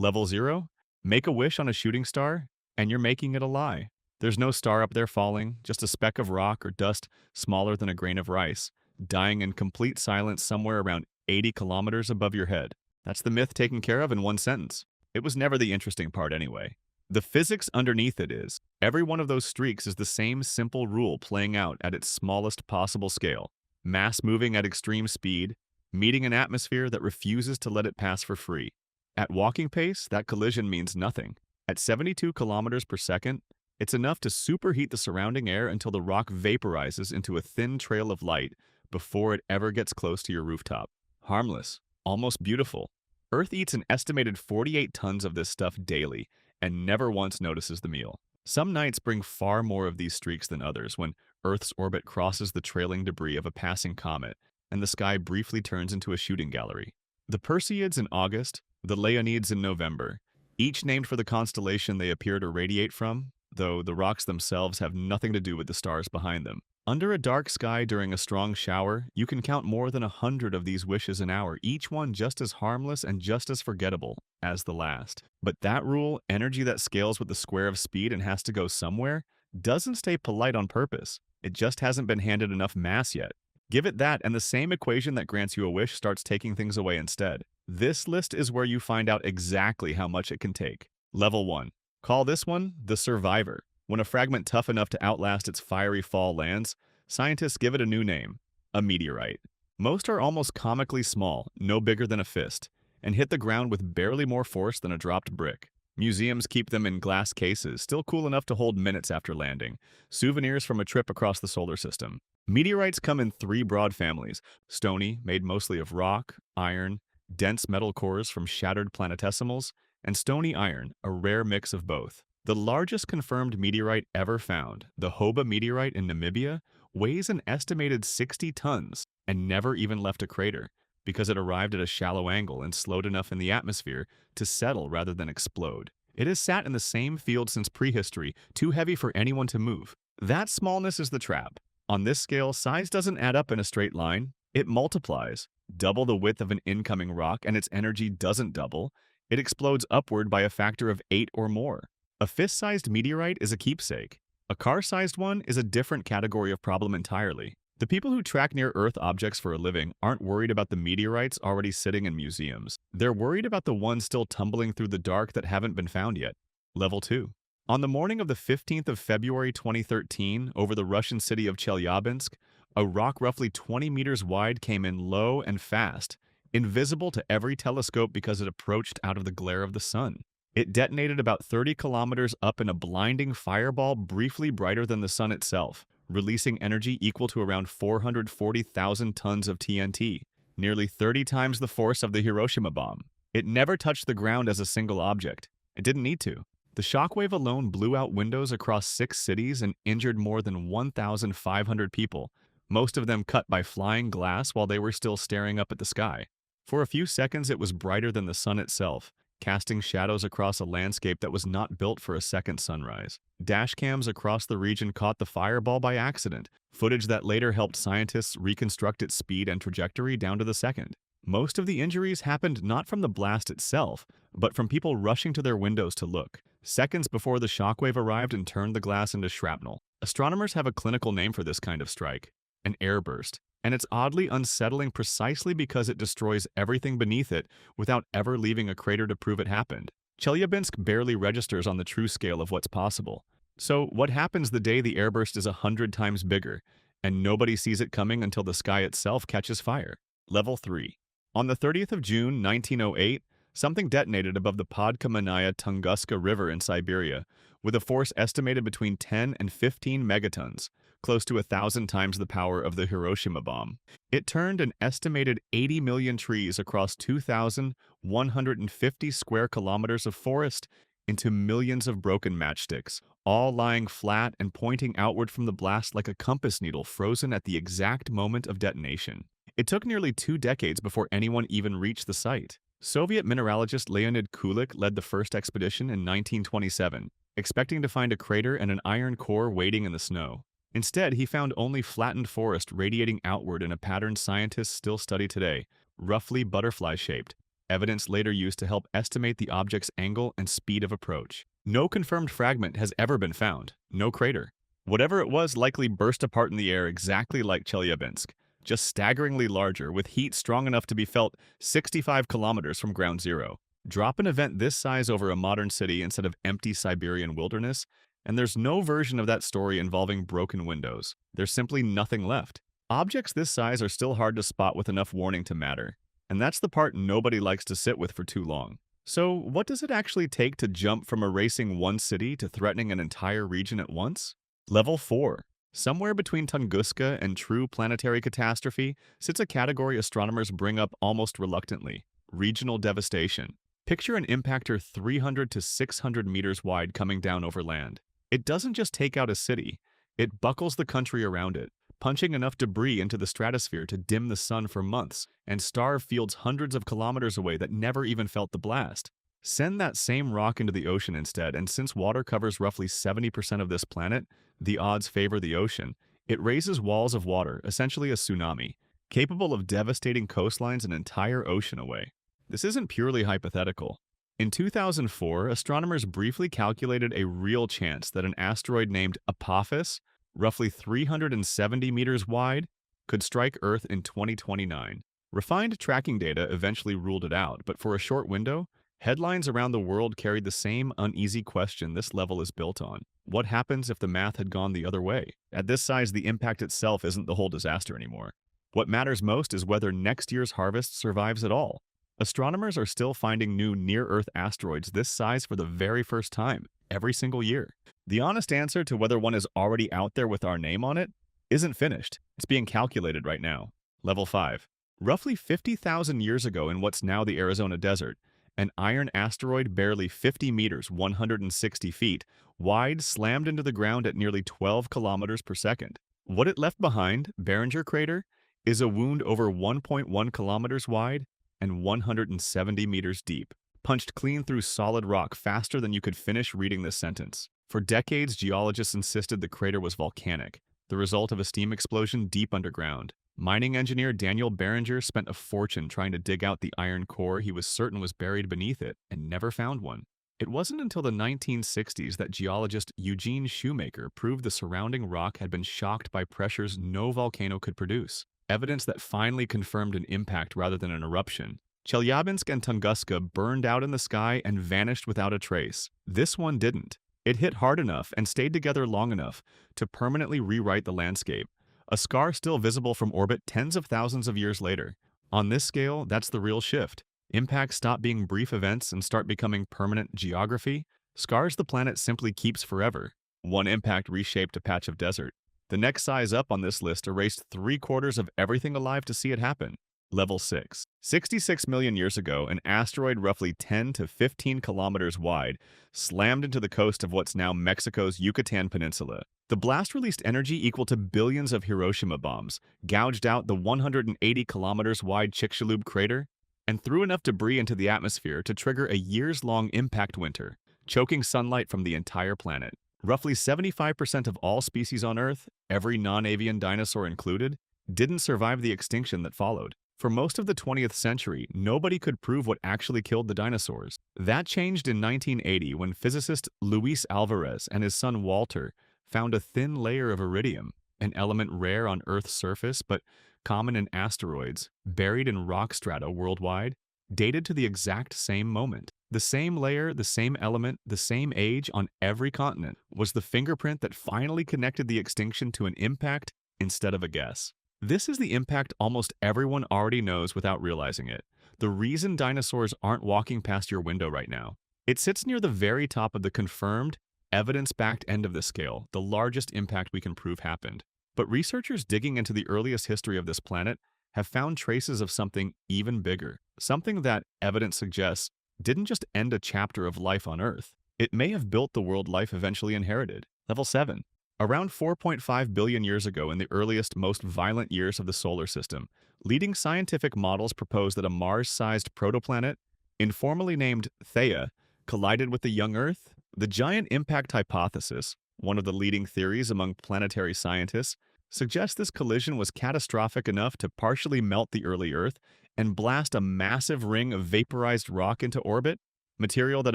Level 0? Make a wish on a shooting star, and you're making it a lie. There's no star up there falling, just a speck of rock or dust smaller than a grain of rice, dying in complete silence somewhere around 80 kilometers above your head. That's the myth taken care of in one sentence. It was never the interesting part anyway. The physics underneath it is, every one of those streaks is the same simple rule playing out at its smallest possible scale. Mass moving at extreme speed, meeting an atmosphere that refuses to let it pass for free. At walking pace, that collision means nothing. At 72 kilometers per second, it's enough to superheat the surrounding air until the rock vaporizes into a thin trail of light before it ever gets close to your rooftop. Harmless, almost beautiful. Earth eats an estimated 48 tons of this stuff daily and never once notices the meal. Some nights bring far more of these streaks than others when Earth's orbit crosses the trailing debris of a passing comet and the sky briefly turns into a shooting gallery. The Perseids in August, the Leonids in November, each named for the constellation they appear to radiate from, though the rocks themselves have nothing to do with the stars behind them. Under a dark sky during a strong shower, you can count more than 100 of these wishes an hour, each one just as harmless and just as forgettable as the last. But that rule, energy that scales with the square of speed and has to go somewhere, doesn't stay polite on purpose. It just hasn't been handed enough mass yet. Give it that, and the same equation that grants you a wish starts taking things away instead. This list is where you find out exactly how much it can take. Level 1. Call this one the Survivor. When a fragment tough enough to outlast its fiery fall lands, scientists give it a new name, a meteorite. Most are almost comically small, no bigger than a fist, and hit the ground with barely more force than a dropped brick. Museums keep them in glass cases, still cool enough to hold minutes after landing, souvenirs from a trip across the solar system. Meteorites come in three broad families: stony, made mostly of rock, iron, dense metal cores from shattered planetesimals, and stony iron, a rare mix of both. The largest confirmed meteorite ever found, the Hoba meteorite in Namibia, weighs an estimated 60 tons and never even left a crater because it arrived at a shallow angle and slowed enough in the atmosphere to settle rather than explode. It has sat in the same field since prehistory, too heavy for anyone to move. That smallness is the trap. On this scale, size doesn't add up in a straight line. It multiplies. Double the width of an incoming rock and its energy doesn't double. It explodes upward by a factor of 8 or more. A fist-sized meteorite is a keepsake. A car-sized one is a different category of problem entirely. The people who track near-Earth objects for a living aren't worried about the meteorites already sitting in museums. They're worried about the ones still tumbling through the dark that haven't been found yet. Level 2. On the morning of the 15th of February 2013, over the Russian city of Chelyabinsk, a rock roughly 20 meters wide came in low and fast, invisible to every telescope because it approached out of the glare of the sun. It detonated about 30 kilometers up in a blinding fireball briefly brighter than the sun itself, releasing energy equal to around 440,000 tons of TNT, nearly 30 times the force of the Hiroshima bomb. It never touched the ground as a single object. It didn't need to. The shockwave alone blew out windows across 6 cities and injured more than 1,500 people, most of them cut by flying glass while they were still staring up at the sky. For a few seconds, it was brighter than the sun itself, casting shadows across a landscape that was not built for a second sunrise. Dashcams across the region caught the fireball by accident, footage that later helped scientists reconstruct its speed and trajectory down to the second. Most of the injuries happened not from the blast itself, but from people rushing to their windows to look, seconds before the shockwave arrived and turned the glass into shrapnel. Astronomers have a clinical name for this kind of strike, an airburst. And it's oddly unsettling precisely because it destroys everything beneath it without ever leaving a crater to prove it happened. Chelyabinsk barely registers on the true scale of what's possible. So what happens the day the airburst is 100 times bigger, and nobody sees it coming until the sky itself catches fire? Level 3. On the 30th of June, 1908, something detonated above the Podkamennaya Tunguska River in Siberia, with a force estimated between 10 and 15 megatons, close to 1,000 times the power of the Hiroshima bomb. It turned an estimated 80 million trees across 2,150 square kilometers of forest into millions of broken matchsticks, all lying flat and pointing outward from the blast like a compass needle frozen at the exact moment of detonation. It took nearly 2 decades before anyone even reached the site. Soviet mineralogist Leonid Kulik led the first expedition in 1927, expecting to find a crater and an iron core waiting in the snow. Instead, he found only flattened forest radiating outward in a pattern scientists still study today, roughly butterfly-shaped, evidence later used to help estimate the object's angle and speed of approach. No confirmed fragment has ever been found, no crater. Whatever it was likely burst apart in the air exactly like Chelyabinsk, just staggeringly larger, with heat strong enough to be felt 65 kilometers from ground zero. Drop an event this size over a modern city instead of empty Siberian wilderness, and there's no version of that story involving broken windows. There's simply nothing left. Objects this size are still hard to spot with enough warning to matter, and that's the part nobody likes to sit with for too long. So, what does it actually take to jump from erasing one city to threatening an entire region at once? Level 4. Somewhere between Tunguska and true planetary catastrophe sits a category astronomers bring up almost reluctantly: regional devastation. Picture an impactor 300 to 600 meters wide coming down over land. It doesn't just take out a city, it buckles the country around it, punching enough debris into the stratosphere to dim the sun for months and starve fields hundreds of kilometers away that never even felt the blast. Send that same rock into the ocean instead, and since water covers roughly 70% of this planet, the odds favor the ocean. It raises walls of water, essentially a tsunami, capable of devastating coastlines an entire ocean away. This isn't purely hypothetical. In 2004, astronomers briefly calculated a real chance that an asteroid named Apophis, roughly 370 meters wide, could strike Earth in 2029. Refined tracking data eventually ruled it out, but for a short window, headlines around the world carried the same uneasy question this level is built on. What happens if the math had gone the other way? At this size, the impact itself isn't the whole disaster anymore. What matters most is whether next year's harvest survives at all. Astronomers are still finding new near-Earth asteroids this size for the very first time, every single year. The honest answer to whether one is already out there with our name on it isn't finished. It's being calculated right now. Level 5. Roughly 50,000 years ago in what's now the Arizona desert, an iron asteroid barely 50 meters, 160 feet, wide slammed into the ground at nearly 12 kilometers per second. What it left behind, Barringer crater, is a wound over 1.1 kilometers wide and 170 meters deep, punched clean through solid rock faster than you could finish reading this sentence. For decades, geologists insisted the crater was volcanic, the result of a steam explosion deep underground. Mining engineer Daniel Barringer spent a fortune trying to dig out the iron core he was certain was buried beneath it, and never found one. It wasn't until the 1960s that geologist Eugene Shoemaker proved the surrounding rock had been shocked by pressures no volcano could produce, evidence that finally confirmed an impact rather than an eruption. Chelyabinsk and Tunguska burned out in the sky and vanished without a trace. This one didn't. It hit hard enough and stayed together long enough to permanently rewrite the landscape, a scar still visible from orbit tens of thousands of years later. On this scale, that's the real shift. Impacts stop being brief events and start becoming permanent geography. Scars the planet simply keeps forever. One impact reshaped a patch of desert. The next size up on this list erased 3/4 of everything alive to see it happen. Level 6. 66 million years ago, an asteroid roughly 10 to 15 kilometers wide slammed into the coast of what's now Mexico's Yucatan Peninsula. The blast released energy equal to billions of Hiroshima bombs, gouged out the 180 kilometers wide Chicxulub crater, and threw enough debris into the atmosphere to trigger a years-long impact winter, choking sunlight from the entire planet. Roughly 75% of all species on Earth, every non-avian dinosaur included, didn't survive the extinction that followed. For most of the 20th century, nobody could prove what actually killed the dinosaurs. That changed in 1980 when physicist Luis Alvarez and his son Walter found a thin layer of iridium, an element rare on Earth's surface but common in asteroids, buried in rock strata worldwide, dated to the exact same moment. The same layer, the same element, the same age on every continent was the fingerprint that finally connected the extinction to an impact instead of a guess. This is the impact almost everyone already knows without realizing it. The reason dinosaurs aren't walking past your window right now. It sits near the very top of the confirmed, evidence-backed end of the scale, the largest impact we can prove happened. But researchers digging into the earliest history of this planet have found traces of something even bigger, something that, evidence suggests, didn't just end a chapter of life on Earth. It may have built the world life eventually inherited. Level 7. Around 4.5 billion years ago, in the earliest, most violent years of the solar system, leading scientific models proposed that a Mars-sized protoplanet, informally named Theia, collided with the young Earth. The giant impact hypothesis, one of the leading theories among planetary scientists, suggests this collision was catastrophic enough to partially melt the early Earth and blast a massive ring of vaporized rock into orbit, material that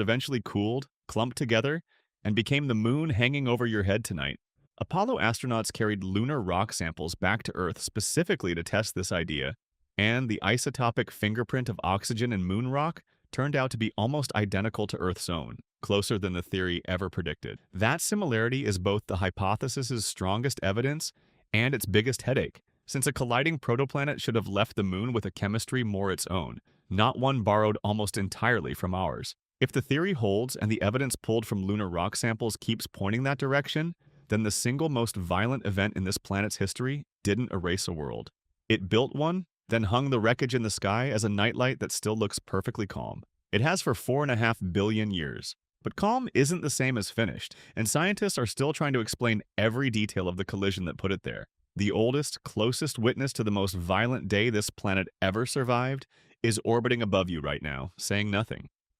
eventually cooled, clumped together, and became the moon hanging over your head tonight. Apollo astronauts carried lunar rock samples back to Earth specifically to test this idea, and the isotopic fingerprint of oxygen in moon rock turned out to be almost identical to Earth's own, closer than the theory ever predicted. That similarity is both the hypothesis's strongest evidence and its biggest headache, since a colliding protoplanet should have left the moon with a chemistry more its own, not one borrowed almost entirely from ours. If the theory holds and the evidence pulled from lunar rock samples keeps pointing that direction, then the single most violent event in this planet's history didn't erase a world. It built one, then hung the wreckage in the sky as a nightlight that still looks perfectly calm. It has for 4.5 billion years. But calm isn't the same as finished, and scientists are still trying to explain every detail of the collision that put it there. The oldest, closest witness to the most violent day this planet ever survived is orbiting above you right now, saying nothing.